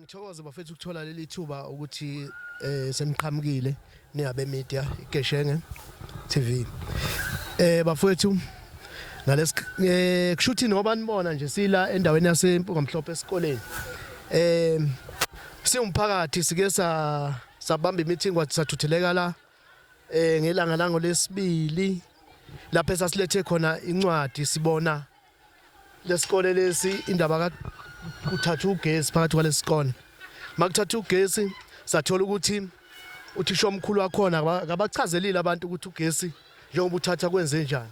Ngithokoze bafethu ukuthola leli thuba ukuthi seniqhamukile ningabe media iGeshenge TV. Bafethu kushuthi ngoba nibona nje sila endaweni yaseMpugamhlophe esikoleni. Siwumphakathi sike sabamba imeeting wathi sathutheleka la ngelanga lango lesibili lapho esasilethe khona incwadi sibona lesikole lesi indaba kuthatha ugesi phakathi kwalesikole. Makuthatha ugesi sathola ukuthi uthisha omkhulu wakhona akabachazelile abantu ukuthi ugesi njengoba uthatha kwenze njani.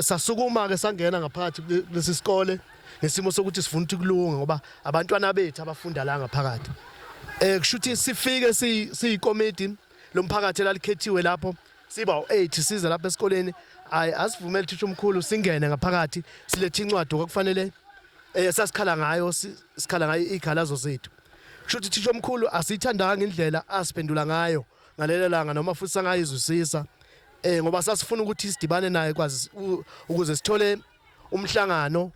Sasukuma ke sangena ngaphakathi kulesi sikole ngesimo sokuthi sifuna ukuthi kulunga ngoba abantwana bethu abafunda la ngaphakathi. Kushuthi sifike siyikomiti lomphakathi lalikhethiwe lapho siba u8 size lapha esikoleni asivumele uthisha omkhulu singene ngaphakathi silethe incwadi okufanele sasikhala ngayo ikhalazo zethu. Kushuthi uthisha omkhulu asithandanga indlela asiphendula ngayo ngalelo langa noma futhi sangayizwisisa ngoba sasifuna ukuthi sidibane naye kwazi ukuze sithole umhlangano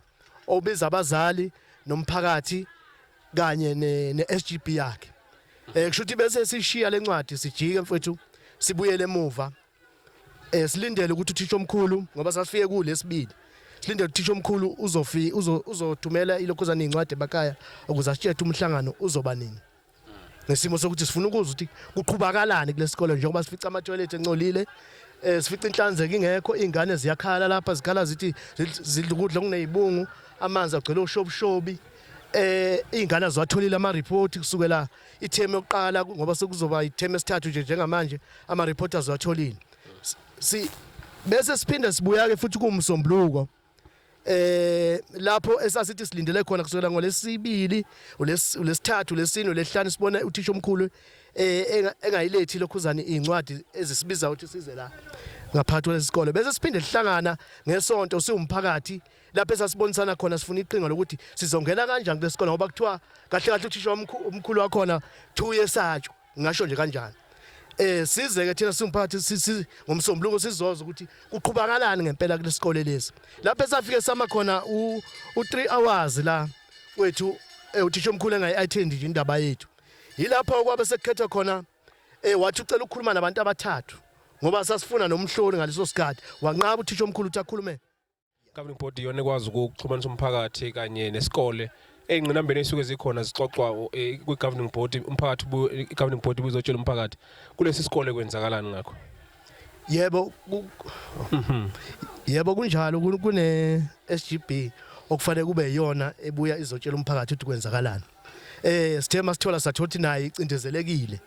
obiza abazali nomphakathi kanye neSGB yakhe. Kushuthi bese sishiya lencwadi sijike mfethu sibuyele emuva. Silindele ukuthi uthisha omkhulu ngoba sasifike kulesibili. Silindele uthisha omkhulu uzothumela ilokhuzana incwadi emakaya ukuze asitshele umhlangano uzoba nini. Ngesimo sokuthi sifuna ukuzwa ukuthi kuqhubakalani kulesikole njengoba sifica ama-toilet engcolile, sifica inhlanzeko ingekho, izingane ziyakhala lapha zikhala zithi zidla ukudla okunezibungu, amanzi agcwele ushobishobi. Izingane azwatholile ama-report kusukela itheme yokuqala ngoba sekuzoba itheme esithathu nje njengamanje ama-report azwatholile. Bese siphinde sibuya ke futhi kuMsombuluko lapho esasithi silindele khona kusukela ngolesibili ulesithathu lesine olesihlanu sibona uthisha omkhulu engayilethi lokhuzana incwadi ezisibiza ukuthi size la ngaphakathi kwesikole. Bese siphinde sihlangana ngesonto siwumphakathi lapho esasibonisana khona sifuna iqhinga lokuthi sizongena kanjani kulesikole ngoba kuthiwa kahle kahle uthisha omkhulu wakhona 2 years atsho ngisho nje kanjani. Size ke thina siwumphakathi ngomsombuluko sizoza ukuthi kuqhubakalani ngempela kulesikole lesi. Lapho esafike sama khona u3 hours la wethu uthisha omkhulu engayi-attend nje indaba yethu. Yilapho kwabe sekukhetha khona wathi ucela ukukhuluma nabantu abathathu ngoba sasifuna nomhloli ngaleso sikhathi wanqaba uthisha omkhulu ukuthi akhulume. Governing body yona ekwazi ukuxhumanisa umphakathi kanye nesikole engqinambeni esuke zikhona zixoxwa kwi-governing body umphakathi i-governing body bizotshela umphakathi kulesi sikole kwenzakalani ngakho. Yebo kunjalo kune SGB okufanele kube yiyona ebuya izotshela umphakathi ukuthi kwenzakalani. Sithema sithola sathothi naye icindezelekile.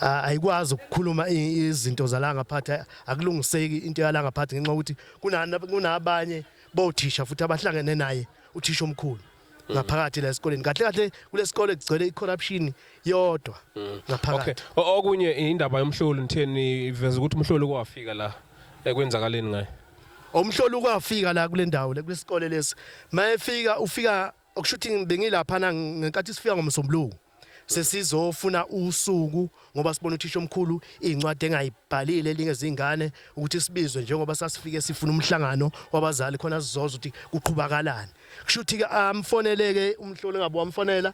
Ayikwazi ukukhuluma izinto zalanga phatha akulungiseki into yalanga phatha ngenxa ukuthi kunabanye bothisha futhi abahlangene naye uthisha omkhulu ngaphakathi la esikoleni. Kahle kahle kulesikole kugcwele icorruption yodwa ngaphakathi. Okay. Okunye indaba yomhloli nitheni iveza ukuthi umhloli kwafika la ekwenzakaleni ngaye. Umhloli ukwafika la kule ndawo kulesikole lesi. Mayefika ufika okushuthi bengilapha ngenkathi sifika ngomsombuluko. Sesizofuna usuku ngoba sibona uthisha omkhulu incwadi engayibhalile lingezingane ukuthi sibizwe njengoba sasifike sifuna umhlangano wabazali khona sizoza ukuthi kuqhubakalani. Kushuthi ke amfoneleke umhloli ngabe wamfonela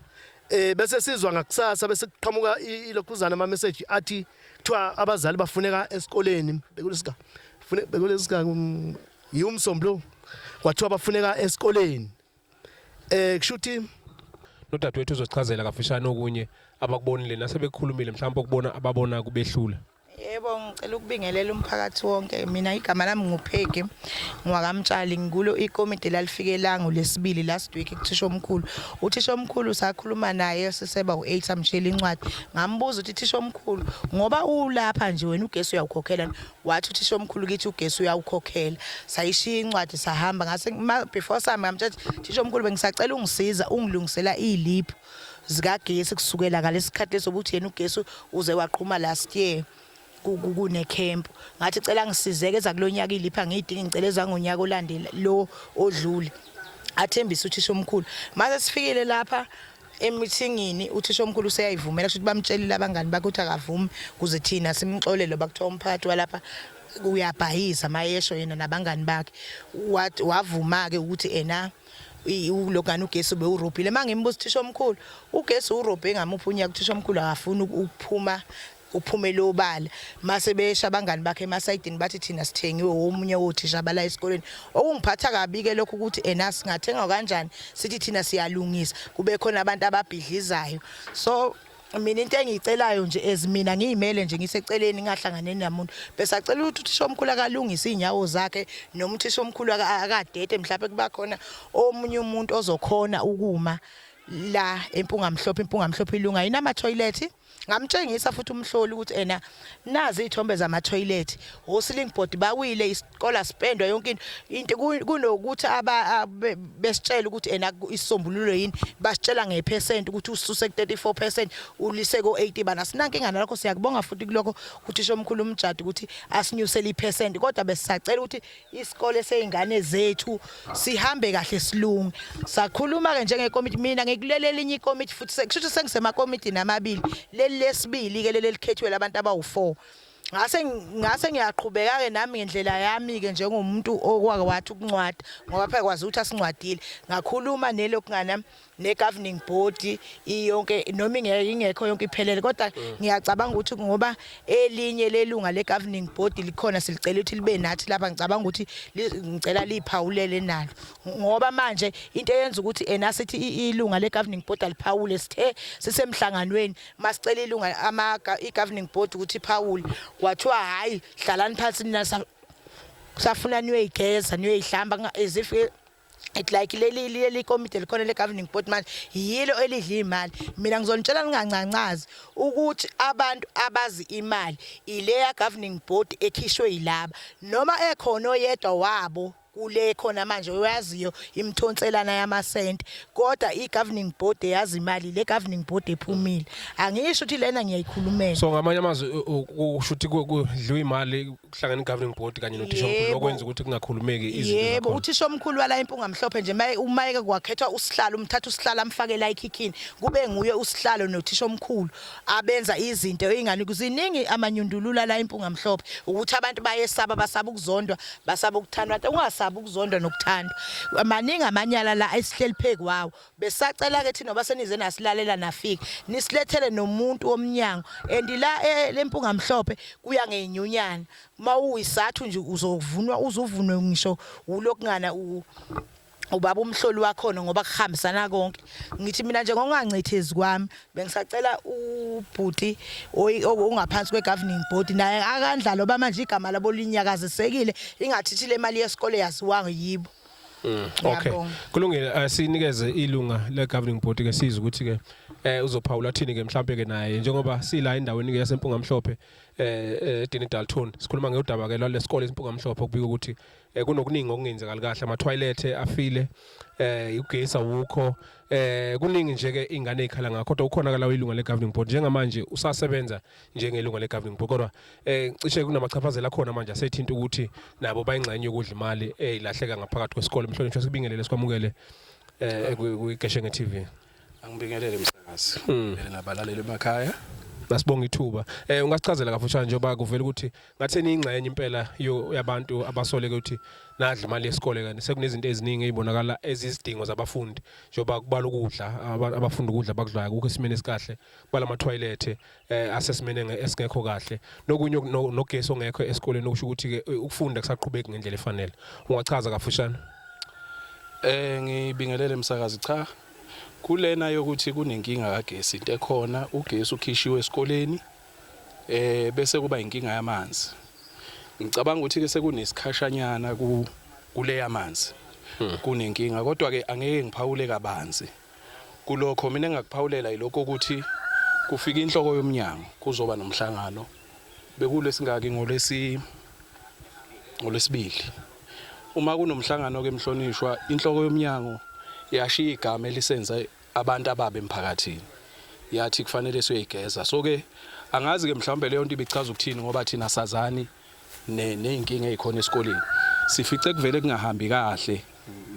bese sizwa ngakusasa bese kuqhamuka ilokhuzana ama message athi kuthiwa abazali bafuneka esikoleni bekulesika yiumsombuluko kwathiwa bafuneka esikoleni. Kushuthi nodadewethu uzosichazela kafishane okunye abakubonile nasebekukhulumile mhlawumbe ukubona ababona kubehlula. Yebo ngicela ukubingelela umphakathi wonke. Mina igama lami nguPhege ngwakamtshali ngikulo ikomiti lalifike la ngolesibili last week kuthisha omkhulu. Uthisha omkhulu sakhuluma naye siseba u8 amshela incwadi. Ngambuza ukuthi thisha omkhulu ngoba ulapha nje wena ugesi uyawukhokhela. Wathi uthisha omkhulu kithi ugesi uyawukhokhela. Sayishiya incwadi sahamba ngase before sami ngamtshela thisha omkhulu bengisacela ungisiza ungilungisela iliphu zikagesi kusukela ngalesikhathi lesobuthi yena ugesi uze waqhuma last year. Kune camp ngathi cela ngisizeke ezakulonyaka ilipha ngidinga ngicela ezangonyaka olandela lo odlule athembisa uthisha omkhulu. Mase sifikile lapha emeetingini uthisha omkhulu useyayivumela ukuthi bamtshelile abangani bakhe ukuthi akavume kuze thina simxolele bakuthiwa umphathi walapha uyabhayisa mayesho yena nabangani bakhe wavuma ke ukuthi ena ulogana ugesi ube urobhile mangimbuza uthisha omkhulu ugesi urobhe ngamuphi unyaka uthisha omkhulu akafuni ukuphuma uphumele obala mase besha abangani bakhe emasayidini bathi thina sithengiwe omunye wothisha abala esikoleni okungiphatha kabi ke lokho ukuthi enasi ngathenga kanjani sithi thina siyalungisa kube khona abantu ababhidlizayo so mina into engicelayo nje ezimina ngiyimele nje ngiseceleni ngahlangane namuntu bese acela ukuthi uthisha omkhulu akalungisa inyawo zakhe noma uthisha omkhulu akadede mhlawumbe kuba khona omunye umuntu ozokhona ukuma la impunga mhlophe ilunga inama toilet ngamtshengisa futhi umhloli ukuthi nazi izithombe zama toilet hosling board bawile isikole spendwa yonke into kunokuthi besitshela ukuthi isisombululo yini basitshela ngepercent ukuthi ususe ku 34% ulise ko 80 bana sinankinga nalokho siyakubonga futhi kuloko uthisha omkhulu umjadi ukuthi asinyusele ipercent kodwa besisacela ukuthi isikole seingane zethu sihambe kahle silunge sakhuluma ke njengekomiti mina ngikulelela elinye ikomiti futhi sekusho sengisema komiti namabili lesibili ke leli likhethwe labantu abawu4 ngase ngiyaqhubeka ke nami ngendlela yami ke njengomuntu okwake wathi ukuncwada ngoba phela kwazi ukuthi asincwadile ngakhuluma nelokungana negoverning board iyonke noma ingekho yonke iphelele kodwa ngiyacabanga ukuthi ngoba elinye lelunga legoverning board likhona silicela ukuthi libe nathi lapha ngicabanga ukuthi ngicela liphawulele nalo ngoba manje into eyenza ukuthi sithi ilunga legoverning board aliphawule sithe sisemhlanganweni masicela ilunga igoverning board ukuthi iphawule kwathiwa hayi hlalani phansi nina safuna niyoyigeza niyoyihlamba as if it like leli committee likhona le governing board manje yilo elidla imali mina ngizonitshela ngingancancazi ukuthi abantu abazi imali ile ya governing board ekhishwe yilaba noma ekhona oyedwa wabo kule khona manje uyaziyo imthonselana yamasenti kodwa igoverning board yazi imali le governing board ephumile angisho ukuthi lena ngiyayikhulumela so ngamanye amazwi usho ukuthi kudliwa imali kuhlangana igoverning board kanye nothisha omkhulu okwenza ukuthi kungakhulumeki izinto yebo uthisha omkhulu wala impunga mhlophe nje umayeke kwakhethwa usihlalo umthatha usihlalo amfake la ikhikhini kube nguye usihlalo nothisha omkhulu abenza izinto ingani kuziningi amanyundulula la impunga mhlophe ukuthi abantu bayesaba basaba ukuzondwa basaba ukuthandwa ukuzondwa nokuthandwa amaningi amanyala la esihleli pheki wawo besacela ke thina basenize nasilalela nafika nisilethele nomuntu womnyango andila lempunga mhlophe kuya ngenyunyana mawuyisathu nje uzovunwe ngisho ulokungana ubaba umhloli wakhona ngoba kuhambisana konke ngithi mina nje ngongangcithezi kwami bengisacela ubhuti ongaphansi kwegoverning board naye akandlalo oba manje igama labo linyakazisekile ingathithi le mali yesikole yaziwanga yibo okay kulungile asinikeze ilunga le governing board ke siza ukuthi ke uzophawula thini ke mhlambe ke naye njengoba sila endaweni ke yasempunga mhlophe Dini Dalton sikhuluma ngeudaba ke lalesikole esimpunga mhlophe ukubika ukuthi kunokuningi okungenzekala kahle ama toilet afile ugesi awukho kuningi nje ke ingane ezikhala ngakho kodwa ukhona ke lawo ilunga le governing board njengamanje usasebenza njengelunga le governing board kodwa cishe kunamachaphazela khona manje asethinta ukuthi nabo bayingxenye yokudla imali ezilahleka ngaphakathi kwesikole mhlonishwa sikubingelele sikwamukele kwiGeshenge TV angibingelele msakazi nabalaleli emakhaya nasibonga ithuba ungasichazela kafushane njengoba kuvela ukuthi ngatheni ingxenye impela yabantu abasoleke ukuthi nadla imali yesikole kanti sekunezinto eziningi ezibonakala ezizidingo zabafundi njengoba kubala ukudla abafundi ukudla bakudlayo kukho esimene esikahle kubala ama toilet asesimene esingekho kahle nokunye nogesi ongekho esikoleni okusho ukuthi ke ukufunda kusaqhubeka ngendlela efanele ungachaza kafushane ngibingelele msakazi cha kulena yokuthi kunenkinga kagesi into ekhona ugesi ukhishiwe esikoleni bese kuba inkinga yamanzi ngicabanga ukuthi ke sekunesikhashanyana kule yamanzi kunenkinga kodwa ke angeke ngiphawule kabanzi kulokho mina engakuphawulela yilokho ukuthi kufika inhloko yomnyango kuzoba nomhlangano bekule singaki ngolesibili uma kunomhlangano ke emhlonishwa inhloko yomnyango yashiya igama elisenza abantu ababe emphakathini yathi kufanele siyoyigeza so ke angazi ke mhlawumbe leyo nto ibichaza ukuthini ngoba thina sazani neinkinga ezikhona esikoleni sifice kuvele kungahambi kahle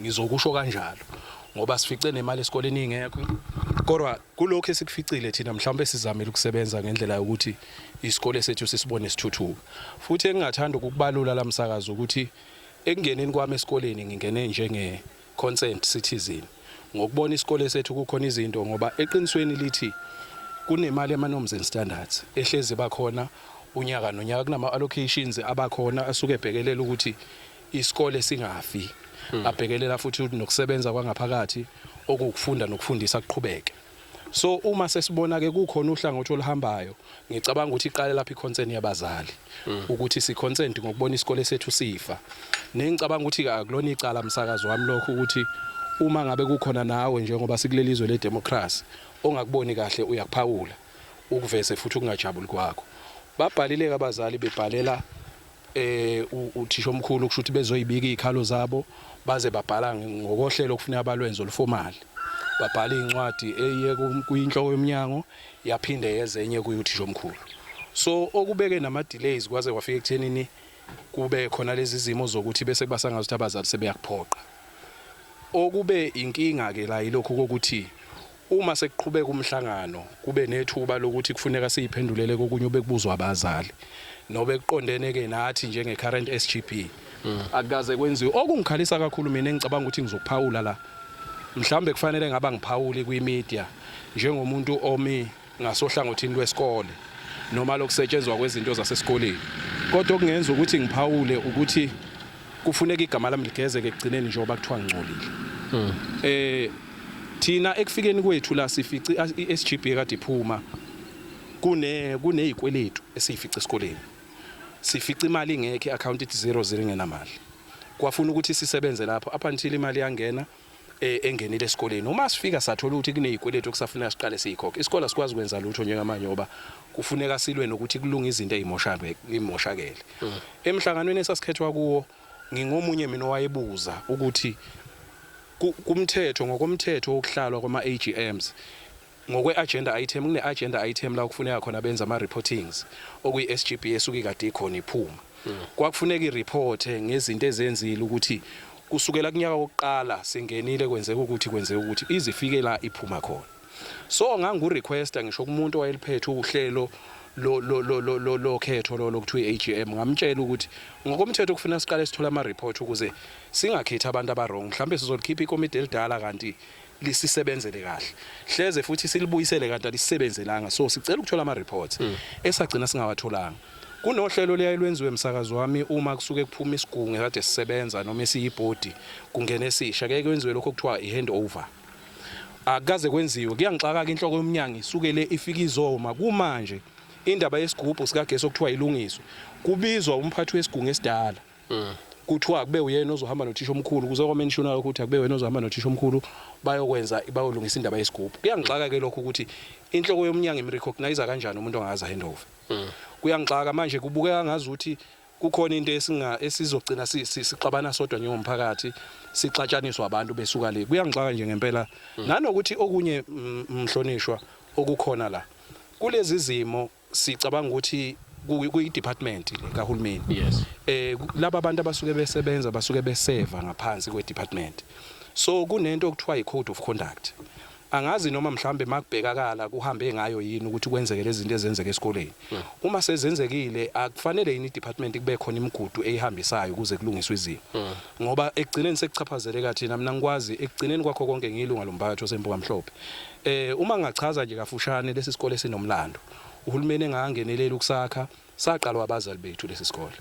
ngizokusho kanjalo ngoba sifice nemali esikoleni ingekho kodwa kulokho esikuficile thina mhlawumbe sizamela ukusebenza ngendlela yokuthi isikole sethu sisibone sithuthuka futhi engingathanda ukukubalula lamsakazi ukuthi ekungeneni kwami esikoleni ngingene njenge concerned citizen ngokubona isikole sethu kukhona izinto ngoba eqinisweni lithi kunemali ema-norms and standards ehlezi bakhona unyaka nonyaka kunama allocations abakhona asuke ebhekelela ukuthi isikole singafi abhekelela futhi nokusebenza kwangaphakathi okukufunda nokufundisa kuqhubeke. So uma sesibona ke kukhona uhlangothi oluhambayo ngicabanga ukuthi iqale lapha iconcern yabazali ukuthi si consent ngokubona isikole sethu sifa. Nengicabanga ukuthi akulona icala umsakazo wami lokho ukuthi uma ngabe kukhona nawe njengoba sikulelizwe le democracy ongakuboni kahle uyakuphawula ukuveze futhi ukungajabuli kwakho. Babhalile abazali bebhalela uthisha omkhulu kusho ukuthi bezoyibika izikhalo zabo baze babhala ngokohlelo okufuneka balwenzo oluformal. Babhala incwadi eye kuyinhloko yomnyango yaphinde yezenye kuyuthisha omkhulu. So okubeke nama delays kwaze kwafika ekuthenini kube khona lezi zimo zokuthi bese kubasangaza ukuthi abazali sebeyakuphoqa. Okube inkinga ke la yilokho kokuthi uma sekuqhubeka umhlangano kube nethuba lokuthi kufuneka siyiphendulele kokunye obekubuzwa abazali nobe kuqondene ke nathi njenge current SGP akukaze kwenziwe okungikhalisa kakhulu mina engicabanga ukuthi ngizokuphawula la mhlambe kufanele ngaba ngiphawuli kwimedia njengomuntu omi ngasohlangothini lwesikole noma lokusetshenzwa kwezinto zasesikoleni kodwa okungenza ukuthi ngiphawule ukuthi kufuneka igama lami ligezeke ekugcineni njengoba kuthiwa ngingcolile. Thina ekufikeni kwethu la sifici iSGB kade iphuma kunezikweletu esifica esikoleni. Sifica imali ingekho account ithi 00 ngenamali. Kwafuna ukuthi sisebenze lapho up until imali yangena engenile esikoleni. Uma sifika sathola ukuthi kunezikweletu okusafuneka siqale siyikhokhe. Isikole asikwazi ukwenza lutho njengamanje ngoba kufuneka silwe nokuthi kulunga izinto ezimoshakele. Emhlanganweni esasikhethwa kuwo ngingomunye mina owayebuza ukuthi kumthetho ngokomthetho okuhlalwa kwama AGMs ngokwe agenda item kune agenda item la kufuneka khona benza ama reportings okuyi SGB esuke kade ikhona iphuma kwakufuneka ireport ngezinto ezenzile ukuthi kusukela kunyaka wokuqala singenile kwenzeka ukuthi izifike la iphuma khona. So ngangu requesta ngisho kumuntu owayeliphethe uhlelo lo khetho lokuthiwa iAGM ngamtshela ukuthi ngokomthetho kufanele siqale sithola ama report ukuze singakhethi abantu abarong mhlambe sizolikhipha ikomiti elidala kanti lisisebenzele kahle hleze futhi silibuyisele kanti alisebenzelanga so sicela ukuthola ama reports esagcina singawatholanga. Kunohlelo liyalwenziwe emsakazo wami uma kusuke kuphuma isigungu kade sisebenza noma esiyibhodi kungena esisha keke kwenziwe lokho kuthiwa ihandover. Akaze kwenziwe kuyangixaka ke inhloko yomnyango isukele ifika izoma kumanje indaba yesigubhu sikagesi okuthiwa ilungiswe kubizwa umphathi wesigungu esidala kuthiwa kube uyena ozohamba nothisha omkhulu kuze kwamenshona ukuthi akube wena ozohamba nothisha omkhulu bayolungisa indaba yesigubhu. Kuyangixaka ke lokho ukuthi inhloko yomnyango imrecognize kanjani umuntu ongaza handover. Kuyangixaka manje kubukeka ngazi ukuthi kukhona into esizogcina sixabana sodwa njengomphakathi sixatshaniswa abantu besuka le. Kuyangixaka nje ngempela nanokuthi okunye mhlonishwa okukhona la kulezi zimo sicabanga ukuthi kuyi department le kahulumeni. Yes. Laba abantu abasuke besebenza basuke beseva ngaphansi kwe department. So kunento okuthiwa i-code of conduct. Angazi noma mhlambe makubhekakala kuhambe ngayo yini ukuthi kwenzeke lezi zinto ezenzeka esikoleni. Uma sezenzekile akufanele yini department kube khona imigudu eyihambisayo ukuze kulungiswe izimo. Ngoba ekugcineni sekuchaphazeleka thina mina ngikwazi ekugcineni kwakho konke ngiyilunga lomphakathi osempuka mhlophe. Uma ngachaza nje kafushane lesi sikole sinomlando. Uhulumeni engangenelela ukusakha saqalwa abazali bethu lesi sikole.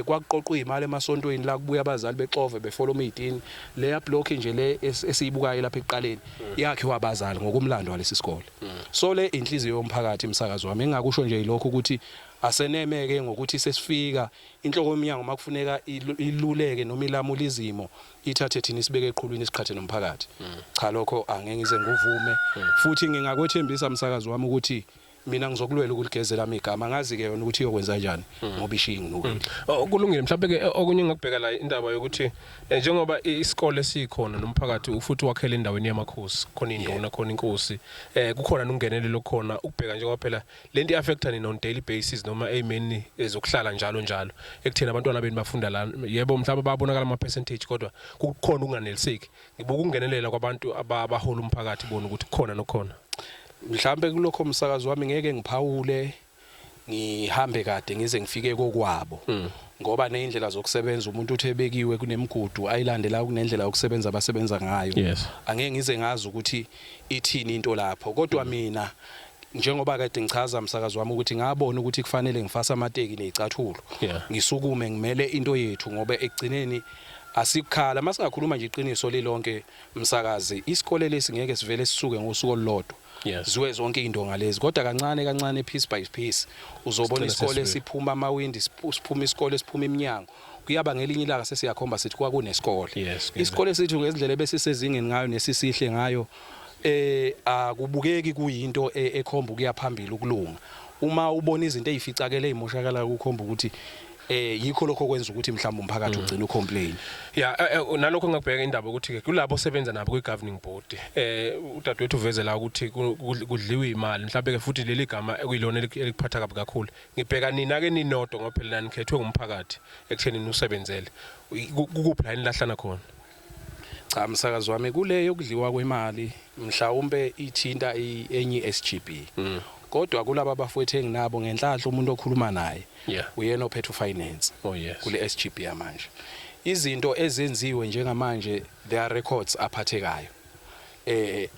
Kwakuqoqwa imali emasontweni la kubuya abazali bexove befollow meeting leya block nje le esiyibukayo lapha eqaleni yakhe wabazali ngokumlando walesi sikole. So le inhliziyo yomphakathi umsakazo wami engakusho nje ilokho ukuthi asenemeke ngokuthi sesifika inhloko yomnyango makufuneka iluleke noma ilamula izimo ithathe thina sibeke eqhulwini isiqhathe nomphakathi. Cha lokho angeke ngize nguvume futhi ngingakwethembisa umsakazo wami ukuthi mina ngizokulwela ukuligezela amigama ngazi ke yona ukuthi iyokwenza kanjani ngoba ishingi nokudla. Kulungile mhlawumbe ke okunye ngakubheka la indaba yokuthi njengoba isikole sikhona nomphakathi futhi wakhela endaweni yamakhosi khona indona khona inkosi kukhona nokungenelelo khona ukubheka njengoba phela lento iaffecta ni on daily basis noma amen ezokuhlala njalo ekuthena abantwana beni bafunda la yebo mhlawumbe babonakala ama percentage kodwa kukhona ukunganeliseki ngibuka ukungenelela kwabantu abahola umphakathi bona ukuthi kukhona nokhona. Mhlambe kulokho umsakazo wami ngeke ngiphawule ngihambe kade ngize ngifike kokwabo ngoba neindlela zokusebenza umuntu uthebekiwe kunemigudu ayilandela kunendlela yokusebenza abasebenza ngayo. Angeke ngize ngazi ukuthi ithini into lapho, kodwa mina njengoba kade ngichaza umsakazo wami ukuthi ngabona ukuthi kufanele ngifasa amateki nezicathulo ngisukume ngimele into yethu ngoba ekugcineni asikukhala masingakhuluma nje iqiniso lilonke umsakazi isikole lesi ngeke sivele sisuke ngosuku olulodwa ziwe zonke indonga lezi kodwa kancane piece by piece uzobona isikole siphuma amawindi siphuma isikole siphuma iminyango kuyaba ngelinye ilanga sesiyakhomba sithi kwakunesikole isikole sethu ngezindlela ebesisezingeni ngayo nesisihle ngayo akubukeki kuyinto ekhomba ukuya phambili ukulunga uma ubona izinto ezificakele ezimoshakala ukukhomba ukuthi yikho lokho kwenza ukuthi mhlawumbe umphakathi ugcina ucomplain nalokho ngakubheka indaba ukuthi ke kulabo osebenza nabo kwi-governing board udadewethu uvezela ukuthi kudliwa imali mhlawumbe ke futhi leli gama ekuyilona elikuphatha kabi kakhulu ngibheka nina ke ninodwa ngoba phela nikhethwe ngumphakathi ekutheni usebenzele kukuphi la nilahlana khona cha msakazi wami kuleyo kudliwa kwemali mhlawumbe ithinta enye SGB kodwa kulabo abafowethu enginabo ngenhlahla umuntu okhuluma naye uyena ophethe finance kule SGB manje izinto ezenziwe njengamanje there are records aphathekayo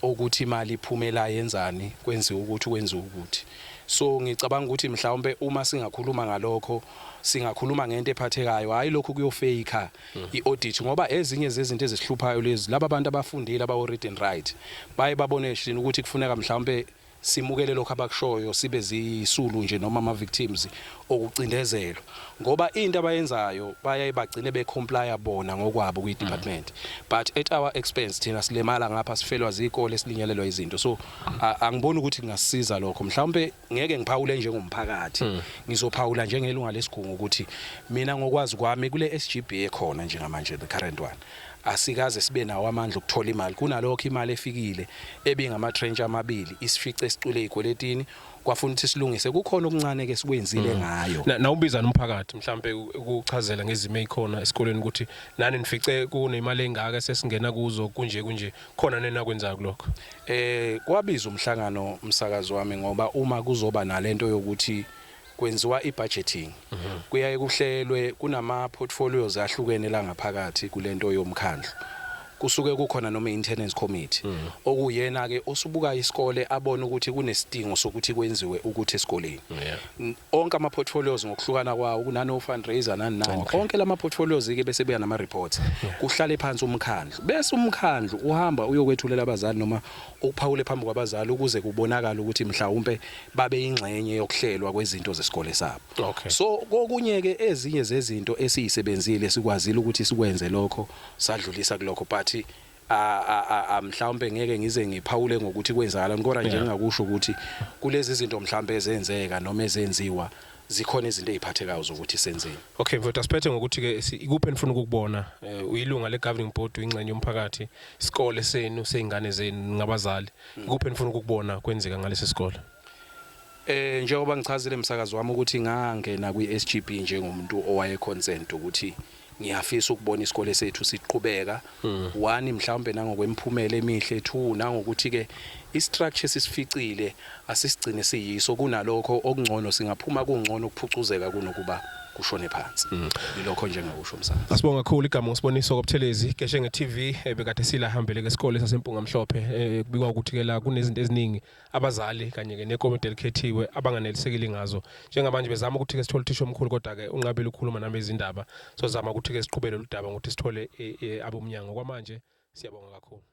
ukuthi imali iphumela yenzani kwenziwa ukuthi so ngicabanga ukuthi mhlawumbe uma singakhuluma ngalokho singakhuluma ngento ephathekayo hayi lokho kuyofake iaudit ngoba ezinye zezinto ezisihluphayo lezi laba bantu abafundile abawo read and write baye babone shini ukuthi kufuneka mhlawumbe simukele lokho abakushoyo sibe zisulu nje noma ama victims okucindezelwa ngoba into abayenzayo baye bagcine becomply bona ngokwabo kwi department but at our expense thina silemala ngapha sifelwa zikole silinyalelwa izinto so angiboni ukuthi kungasiza lokho mhlawumbe ngeke ngiphawule njengomphakathi ngizophawula njengelunga lesigungu ukuthi mina ngokwazi kwami kule SGB ekhona njengamanje the current one asikaze sibe nawo amandla ukuthola imali kunalokho imali efikile ebingama trench amabili isifice esicule ezikweletini kwafuna ukuthi silungise kukhona okuncane ke sikwenzile ngayo na ubiza nomphakathi mhlambe ukuchazela ngezimo ezikhona esikoleni ukuthi nani nifice kunemali engaka sesingena kuzo kunje khona nena kwenza kulokho kwabiza umhlangano umsakazo wami ngoba uma kuzoba nalento yokuthi kwenziwa ibudgeting kuyaye kuhlelwe kunama portfolios ahlukene la ngaphakathi kulento yomkhandlu kusuke kukhona noma maintenance committee okuyena ke osubuka isikole abona ukuthi kunesidingo sokuthi kwenziwe ukuthi esikoleni onke ama portfolios ngokuhlukana kwawo kunano fundraiser nani onke lama portfolios ke bese beya nama reports kuhlale phansi umkhandlu bese umkhandlu uhamba uyokwethulela abazali noma ukuphawule phambi kwabazali ukuze kubonakala ukuthi mhlawumbe babe ingxenye yokuhlelwa kwezinto zesikole sabo so kokunye ke ezinye zezinto esiyisebenzile sikwazile ukuthi sikwenze lokho sadlulisa kulokho but mhlawumbe ngeke ngize ngiphawule ngokuthi kwenzakala ngora nje ngingakusho ukuthi kulezi zinto mhlawumbe ezenzeka noma ezenziwa zikhona izinto eziphathekayo zokuthi senzeni okay mfowethu asiphethe ngokuthi ke ikuphi nifuna ukubona uyilunga le governing board uyingxenye yomphakathi isikole senu sezingane zenu ngabazali ikuphi nifuna ukubona kwenzeka ngalesi sikole njengoba ngichazile umsakazo wami ukuthi ngangena kwi SGB njengomuntu owaye consent ukuthi ngiyafisa ukubona isikole sethu siqhubeka one mhlawumbe nangokwemphumela emihle two nangokuthi ke istructure sisificile asisigcine siyiso kunalokho okungcono singaphuma kungcono ukuphucuzeka kunokuba kushone phansi ilokho njengakusho umsana asibonga kakhulu igama ngosiboniso koButhelezi keshe ngeTV bekade silahambele ke isikole sasempunga mhlophe kubikwa ukuthi ke la kunezinto eziningi abazali kanye ke nekomiti elikhethiwe abanganelisekile ngazo njengamanje bezama ukuthi ke sithole uthisha omkhulu kodwa ke unqabile ukukhuluma nami izindaba sozama ukuthi ke siqhubele udaba ngokuthi sithole abomnyango kwamanje siyabonga kakhulu